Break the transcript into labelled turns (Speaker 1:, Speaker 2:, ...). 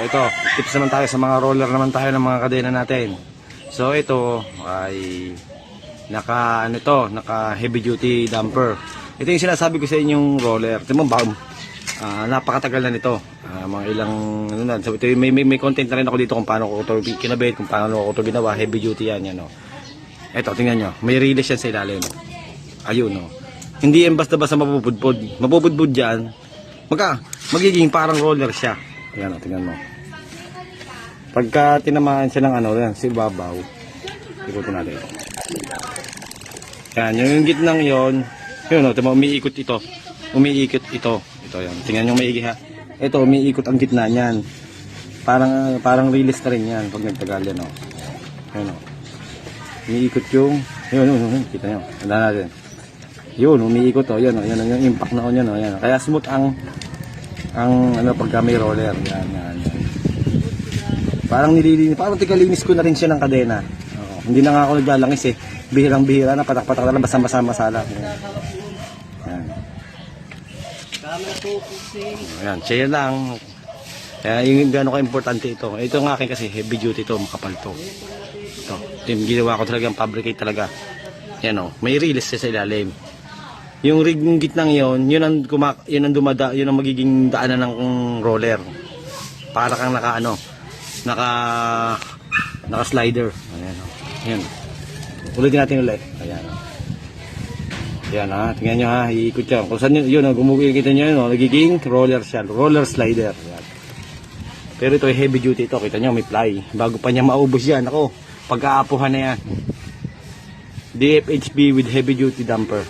Speaker 1: ito, tips naman tayo sa mga roller naman tayo ng mga kadena natin. So ito ay naka heavy duty damper. Ito yung sinasabi ko sa inyong roller. Ito mo ba? Napakatagal na nito. Mga ilang ano na. So ito may content na rin ako dito kung paano ko ito kinabit, kung paano ko ito ginawa. Heavy duty yan, yan oh. Ito, tingnan nyo. May release yan sa ilalim. Ayun oh. Hindi yan basta-basta mapupudpud. Mapupudpud yan. Magiging parang roller siya. Ayan oh, tingnan mo. Pagka tinamaan siya ng ano, yan, si babaw. Ikutin natin. Yan, yung gitnang yon, yun o, umiikot ito. Umiikot ito. Ito yan. Tingnan nyo maigi ha. Ito, umiikot ang gitna niyan. Parang release na rin yan pag nagtagal yan o. Yun o. Umiikot yung, yun. Kita nyo. Tanda natin. Yun, umiikot o. Yan o. Yan yung impact na o yan o. Yan. Kaya smooth ang ano pagka may roller. Yan. Parang nililinis. Parang tigalinis ko na rin siya ng kadena. Hindi na nga ako naglalangis eh. Bihirang-bihira na, patak-patak na lang, basta-basa lang. Ayan. Ayan, siya lang. Kaya yung gano'n ka-importante ito. Ito ng akin kasi heavy duty ito, makapal to. Ito yung ginawa ko talagang fabricate talaga. Yan o, may release siya sa ilalim. Yung rig ng gitnang yon, yun ang magiging daanan ng roller. Para kang naka-slider. Ayan o. Ayan. Ulitin natin ulit. Ayan. Ayan ha. Tingnan nyo ha. Iikot yan. Kung saan yun, gumugil-kita nyo yun. Nagiging roller siya. Roller slider. Ayan. Pero ito ay heavy duty ito. Kita nyo may ply. Bago pa niya maubos yan. Ako, pagkaapuhan na yan. DFHB with heavy duty damper.